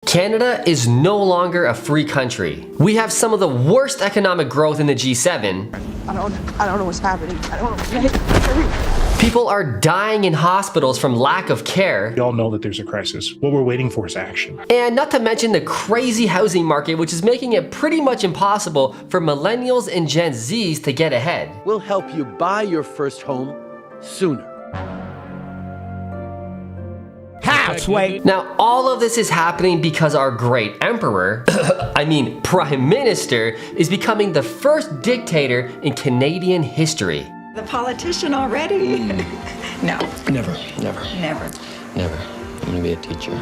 Canada is no longer a free country. We have some of the worst economic growth in the G7. I don't know what's happening. I don't know. People are dying in hospitals from lack of care. We all know that there's a crisis. What we're waiting for is action. And not to mention the crazy housing market, which is making it pretty much impossible for millennials and Gen Zs to get ahead. We'll help you buy your first home sooner. Now, all of this is happening because our great emperor, Prime Minister, is becoming the first dictator in Canadian history. The politician already? No. Never. I'm gonna be a teacher.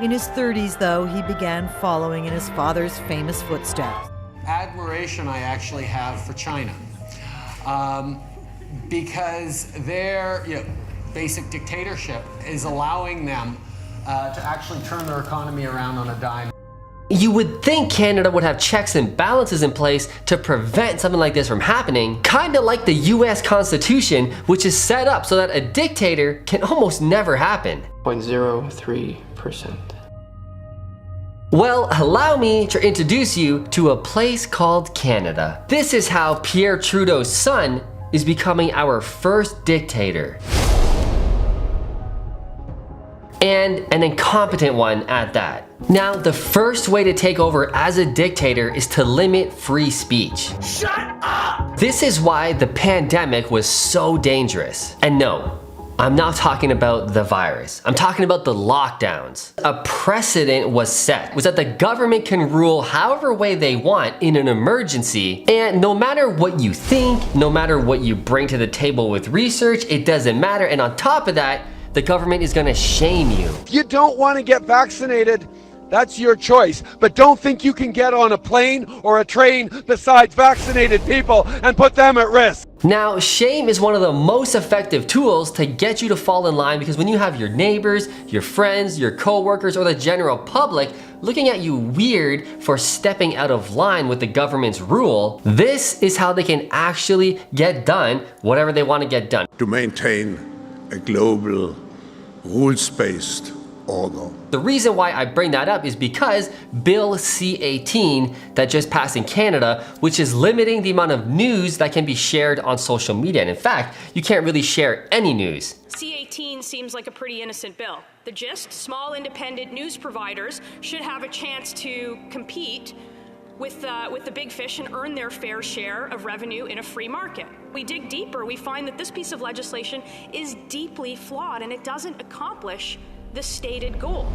In his 30s, though, he began following in his father's famous footsteps. Admiration I actually have for China, because their basic dictatorship is allowing them to actually turn their economy around on a dime. You would think Canada would have checks and balances in place to prevent something like this from happening, kinda like the US Constitution, which is set up so that a dictator can almost never happen. 0.03%. Well, allow me to introduce you to a place called Canada. This is how Pierre Trudeau's son is becoming our first dictator. And an incompetent one at that. Now, the first way to take over as a dictator is to limit free speech. Shut up! This is why the pandemic was so dangerous. And no, I'm not talking about the virus. I'm talking about the lockdowns. A precedent was set, was that the government can rule however way they want in an emergency, and no matter what you think, no matter what you bring to the table with research, it doesn't matter. And on top of that, the government is gonna shame you. If you don't want to get vaccinated, that's your choice. But don't think you can get on a plane or a train beside vaccinated people and put them at risk. Now, shame is one of the most effective tools to get you to fall in line, because when you have your neighbors, your friends, your coworkers, or the general public looking at you weird for stepping out of line with the government's rule, this is how they can actually get done whatever they want to get done. To maintain a global rules-based order. The reason why I bring that up is because Bill C-18 that just passed in Canada, which is limiting the amount of news that can be shared on social media. And in fact, you can't really share any news. C-18 seems like a pretty innocent bill. The gist, small independent news providers should have a chance to compete with the big fish and earn their fair share of revenue in a free market. We dig deeper, we find that this piece of legislation is deeply flawed and it doesn't accomplish the stated goal.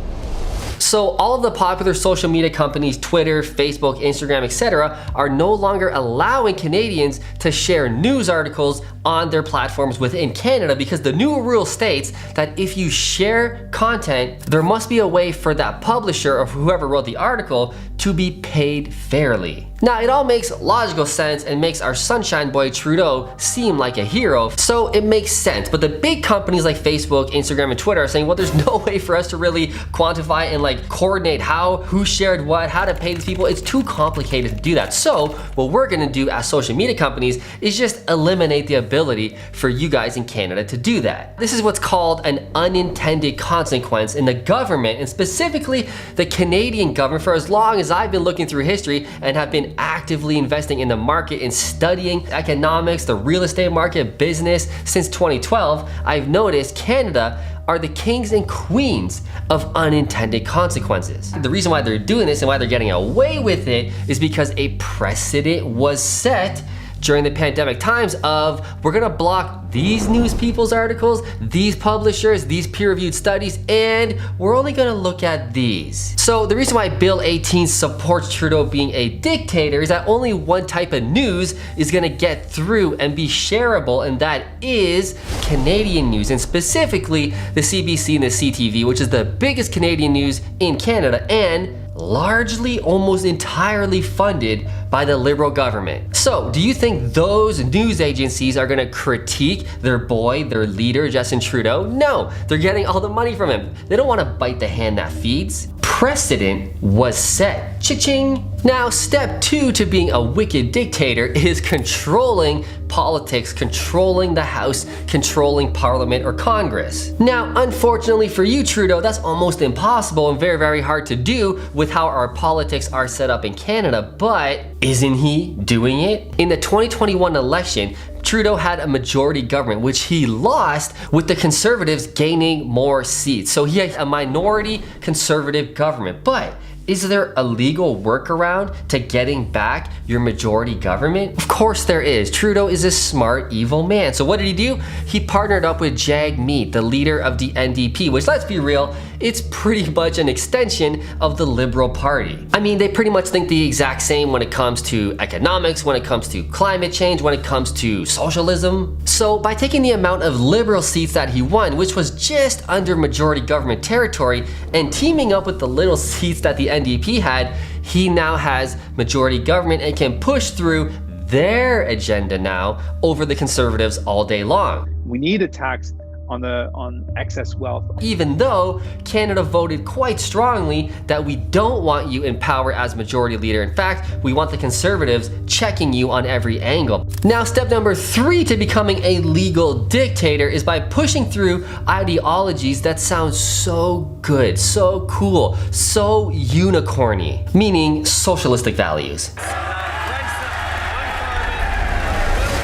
So all of the popular social media companies, Twitter, Facebook, Instagram, etc., are no longer allowing Canadians to share news articles on their platforms within Canada, because the new rule states that if you share content, there must be a way for that publisher or whoever wrote the article to be paid fairly. Now, it all makes logical sense and makes our sunshine boy Trudeau seem like a hero, so it makes sense. But the big companies like Facebook, Instagram, and Twitter are saying, well, there's no way for us to really quantify and coordinate who shared what, how to pay these people. It's too complicated to do that. So what we're gonna do as social media companies is just eliminate the ability for you guys in Canada to do that. This is what's called an unintended consequence in the government, and specifically the Canadian government. For as long as I've been looking through history and have been actively investing in the market and studying economics, the real estate market, business since 2012, I've noticed Canada are the kings and queens of unintended consequences. The reason why they're doing this and why they're getting away with it is because a precedent was set during the pandemic times of, we're gonna block these news people's articles, these publishers, these peer-reviewed studies, and we're only gonna look at these. So the reason why Bill 18 supports Trudeau being a dictator is that only one type of news is gonna get through and be shareable, and that is Canadian news, and specifically the CBC and the CTV, which is the biggest Canadian news in Canada and largely, almost entirely funded by the Liberal government. So, do you think those news agencies are gonna critique their boy, their leader, Justin Trudeau? No, they're getting all the money from him. They don't wanna bite the hand that feeds. Precedent was set. Cha-ching! Now, step 2 to being a wicked dictator is controlling politics, controlling the House, controlling Parliament or Congress. Now, unfortunately for you, Trudeau, that's almost impossible and very, very hard to do with how our politics are set up in Canada, but isn't he doing it? In the 2021 election, Trudeau had a majority government, which he lost with the Conservatives gaining more seats. So he had a minority Conservative government. But is there a legal workaround to getting back your majority government? Of course there is. Trudeau is a smart, evil man. So what did he do? He partnered up with Jagmeet, the leader of the NDP, which, let's be real, it's pretty much an extension of the Liberal Party. I mean, they pretty much think the exact same when it comes to economics, when it comes to climate change, when it comes to socialism. So by taking the amount of Liberal seats that he won, which was just under majority government territory, and teaming up with the little seats that the NDP had, he now has majority government and can push through their agenda now over the Conservatives all day long. We need a tax on excess wealth. Even though Canada voted quite strongly that we don't want you in power as majority leader. In fact, we want the Conservatives checking you on every angle. Now, step number 3 to becoming a legal dictator is by pushing through ideologies that sound so good, so cool, so unicorny, meaning socialistic values.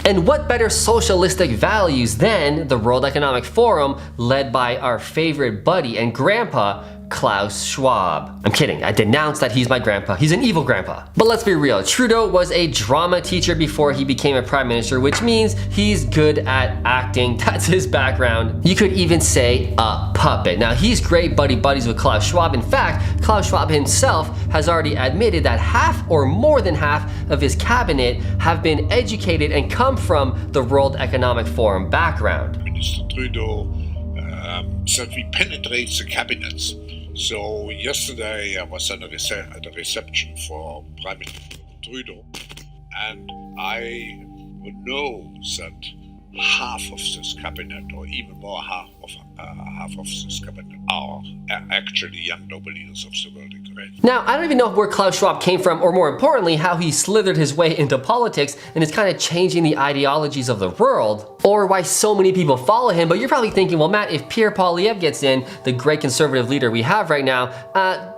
And what better socialistic values than the World Economic Forum led by our favorite buddy and grandpa, Klaus Schwab. I'm kidding, I denounced that he's my grandpa. He's an evil grandpa. But let's be real, Trudeau was a drama teacher before he became a prime minister, which means he's good at acting. That's his background. You could even say a puppet. Now, he's great buddies with Klaus Schwab. In fact, Klaus Schwab himself has already admitted that half or more than half of his cabinet have been educated and come from the World Economic Forum background. Minister Trudeau said we penetrate the cabinets. So yesterday I was at a reception for Prime Minister Trudeau, and I know that half of this cabinet, or even more half of this cabinet, are actually young noble leaders of the world. Now, I don't even know where Klaus Schwab came from, or more importantly, how he slithered his way into politics and is kind of changing the ideologies of the world, or why so many people follow him. But you're probably thinking, well, Matt, if Pierre Poilievre gets in, the great conservative leader we have right now,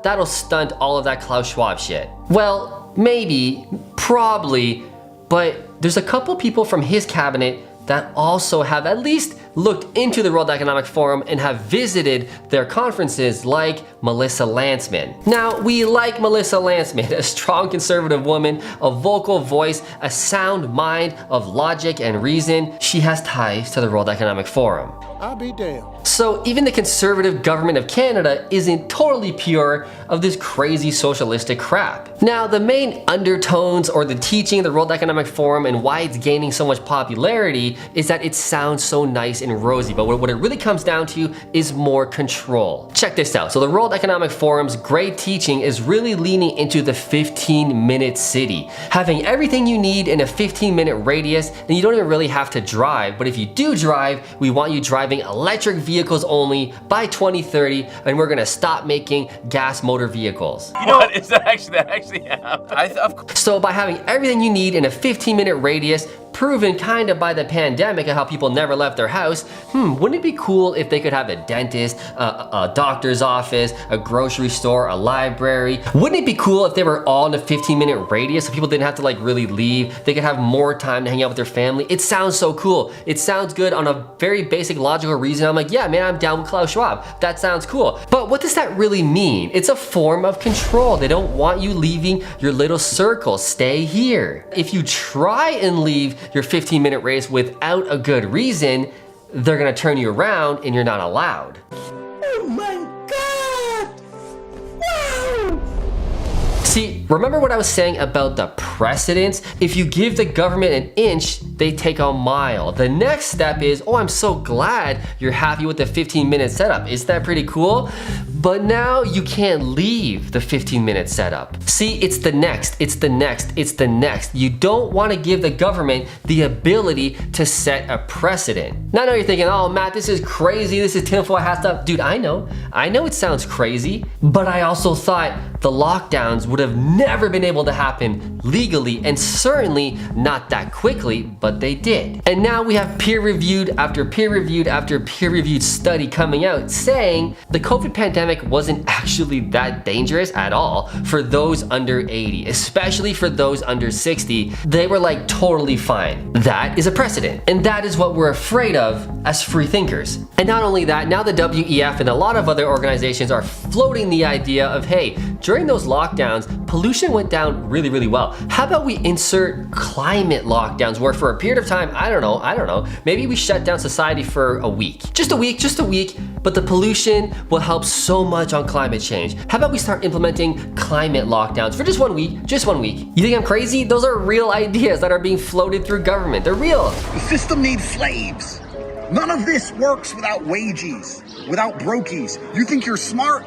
that'll stunt all of that Klaus Schwab shit. Well, maybe, probably, but there's a couple people from his cabinet that also have at least looked into the World Economic Forum and have visited their conferences, like Melissa Lantsman. Now, we like Melissa Lantsman, a strong conservative woman, a vocal voice, a sound mind of logic and reason. She has ties to the World Economic Forum. I'll be damned. So even the conservative government of Canada isn't totally pure of this crazy socialistic crap. Now, the main undertones or the teaching of the World Economic Forum and why it's gaining so much popularity is that it sounds so nice and rosy, but what it really comes down to is more control. Check this out. So the World Economic Forum's great teaching is really leaning into the 15-minute city, having everything you need in a 15-minute radius, and you don't even really have to drive. But if you do drive, we want you driving electric vehicles only by 2030, and we're gonna stop making gas motor vehicles. You know what? Is that actually happened? So by having everything you need in a 15-minute radius, proven kind of by the pandemic and how people never left their house, wouldn't it be cool if they could have a dentist, a doctor's office, a grocery store, a library? Wouldn't it be cool if they were all in a 15-minute radius so people didn't have to like really leave? They could have more time to hang out with their family. It sounds so cool. It sounds good on a very basic logical reason. I'm like, yeah, man, I'm down with Klaus Schwab. That sounds cool. But what does that really mean? It's a form of control. They don't want you leaving your little circle. Stay here. If you try and leave your 15-minute race without a good reason, they're gonna turn you around and you're not allowed. Oh my God! Wow! See, remember what I was saying about the precedence? If you give the government an inch, they take a mile. The next step is, oh, I'm so glad you're happy with the 15-minute setup. Isn't that pretty cool? But now you can't leave the 15-minute setup. See, it's the next, it's the next, it's the next. You don't want to give the government the ability to set a precedent. Now I know you're thinking, oh Matt, this is crazy, this is tinfoil hat stuff. Dude, I know it sounds crazy, but I also thought the lockdowns would have never been able to happen legally, and certainly not that quickly, but they did. And now we have peer-reviewed after peer-reviewed after peer-reviewed study coming out saying the COVID pandemic wasn't actually that dangerous at all for those under 80, especially for those under 60. They were like totally fine. That is a precedent, and that is what we're afraid of as free thinkers. And not only that, now the WEF and a lot of other organizations are floating the idea of, hey, during those lockdowns, pollution went down really, really well. How about we insert climate lockdowns where for a period of time, I don't know, maybe we shut down society for a week. Just a week, but the pollution will help so much on climate change. How about we start implementing climate lockdowns for just 1 week, just 1 week. You think I'm crazy? Those are real ideas that are being floated through government. They're real. The system needs slaves. None of this works without wages, without brokies. You think you're smart?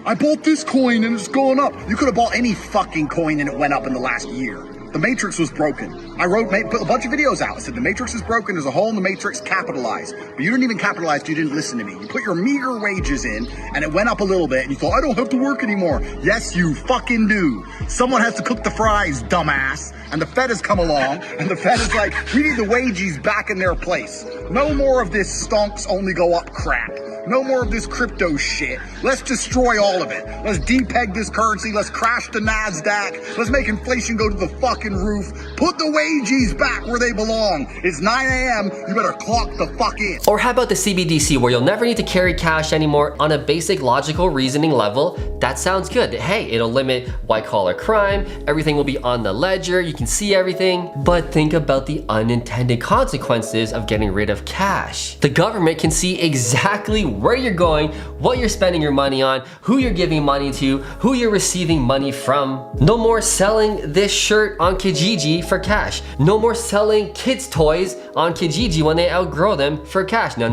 I bought this coin and it's gone up. You could have bought any fucking coin and it went up in the last year. The Matrix was broken. I put a bunch of videos out. I said the Matrix is broken, there's a hole in the Matrix, capitalize. But you didn't even capitalize because you didn't listen to me. You put your meager wages in and it went up a little bit and you thought, I don't have to work anymore. Yes, you fucking do. Someone has to cook the fries, dumbass. And the Fed has come along and the Fed is like, we need the wages back in their place. No more of this stonks only go up crap. No more of this crypto shit. Let's destroy all of it. Let's depeg this currency. Let's crash the NASDAQ. Let's make inflation go to the fucking roof. Put the wages back where they belong. It's 9 a.m. You better clock the fuck in. Or how about the CBDC where you'll never need to carry cash anymore on a basic logical reasoning level? That sounds good. Hey, it'll limit white collar crime. Everything will be on the ledger. You can see everything. But think about the unintended consequences of getting rid of cash. The government can see exactly where you're going, what you're spending your money on, who you're giving money to, who you're receiving money from. No more selling this shirt on Kijiji for cash. No more selling kids' toys on Kijiji when they outgrow them for cash. No.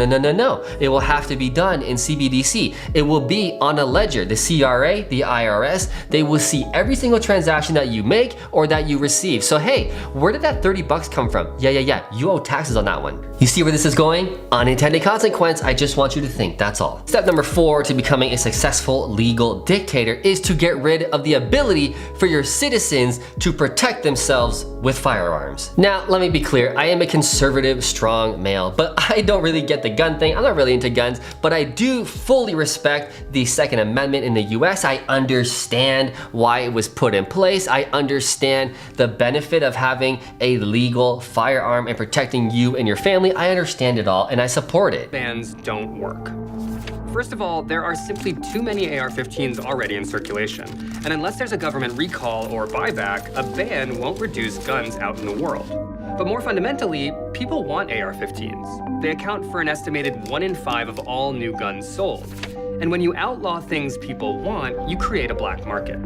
It will have to be done in CBDC. It will be on a ledger. The CRA, the IRS, they will see every single transaction that you make or that you receive. So hey, where did that 30 bucks come from? Yeah, you owe taxes on that one. You see where this is going? Unintended consequence. I just want you to think, that's all. Step number 4 to becoming a successful legal dictator is to get rid of the ability for your citizens to protect themselves with firearms. Now, let me be clear, I am a conservative, strong male, but I don't really get the gun thing. I'm not really into guns, but I do fully respect the Second Amendment in the US. I understand why it was put in place. I understand the benefit of having a legal firearm and protecting you and your family. I understand it all and I support it. Bans don't work. First of all, there are simply too many AR-15s already in circulation, and unless there's a government recall or buyback, a ban won't reduce guns out in the world. But more fundamentally, people want AR-15s. They account for an estimated 1 in 5 of all new guns sold. And when you outlaw things people want, you create a black market.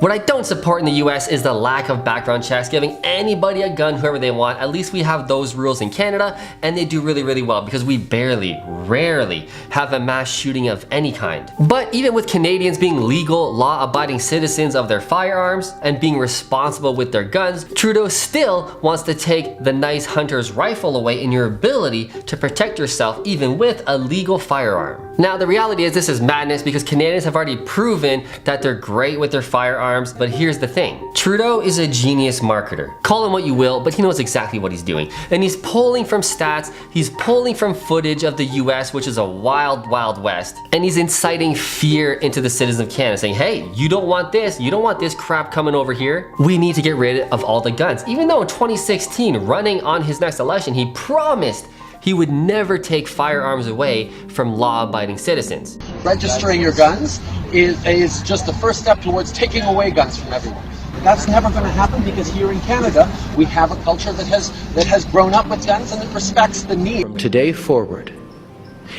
What I don't support in the US is the lack of background checks, giving anybody a gun whoever they want. At least we have those rules in Canada, and they do really, really well because we rarely have a mass shooting of any kind. But even with Canadians being legal, law-abiding citizens of their firearms and being responsible with their guns, Trudeau still wants to take the nice hunter's rifle away in your ability to protect yourself even with a legal firearm. Now, the reality is this is madness because Canadians have already proven that they're great with their firearms. But here's the thing. Trudeau is a genius marketer. Call him what you will, but he knows exactly what he's doing. And he's pulling from stats, he's pulling from footage of the US, which is a wild, wild west. And he's inciting fear into the citizens of Canada, saying, hey, you don't want this crap coming over here. We need to get rid of all the guns. Even though in 2016, running on his next election, he promised he would never take firearms away from law-abiding citizens. Registering your guns is just the first step towards taking away guns from everyone. That's never going to happen because here in Canada, we have a culture that has grown up with guns and that respects the need. From today forward,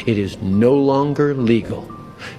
it is no longer legal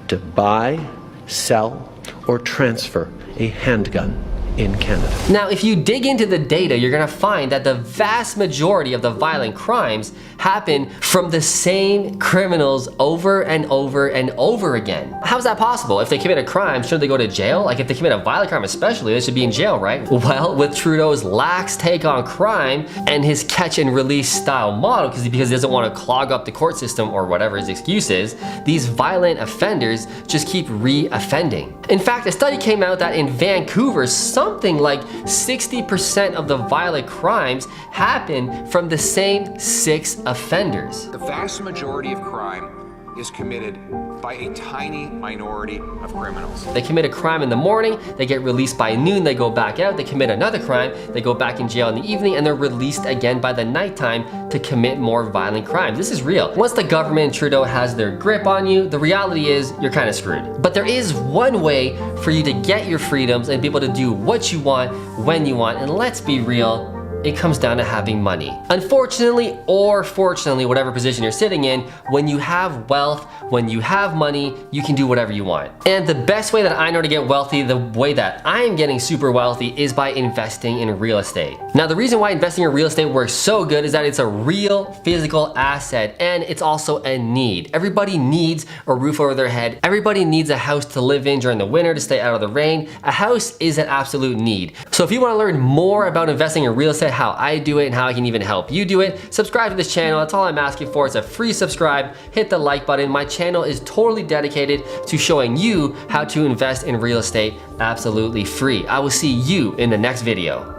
to buy, sell, or transfer a handgun in Canada. Now, if you dig into the data, you're gonna find that the vast majority of the violent crimes happen from the same criminals over and over and over again. How is that possible? If they commit a crime, shouldn't they go to jail? Like if they commit a violent crime especially, they should be in jail, right? Well, with Trudeau's lax take on crime and his catch and release style model, because he doesn't want to clog up the court system or whatever his excuse is, these violent offenders just keep re-offending. In fact, a study came out that in Vancouver, something like 60% of the violent crimes happen from the same 6 offenders. The vast majority of crime is committed by a tiny minority of criminals. They commit a crime in the morning, they get released by noon, they go back out, they commit another crime, they go back in jail in the evening, and they're released again by the nighttime to commit more violent crimes. This is real. Once the government and Trudeau has their grip on you, the reality is you're kind of screwed. But there is one way for you to get your freedoms and be able to do what you want, when you want, and let's be real, it comes down to having money. Unfortunately, or fortunately, whatever position you're sitting in, when you have wealth, when you have money, you can do whatever you want. And the best way that I know to get wealthy, the way that I'm getting super wealthy, is by investing in real estate. Now, the reason why investing in real estate works so good is that it's a real physical asset, and it's also a need. Everybody needs a roof over their head. Everybody needs a house to live in during the winter to stay out of the rain. A house is an absolute need. So if you want to learn more about investing in real estate, how I do it, and how I can even help you do it, subscribe to this channel. That's all I'm asking for. It's a free subscribe. Hit the like button. My channel is totally dedicated to showing you how to invest in real estate absolutely free. I will see you in the next video.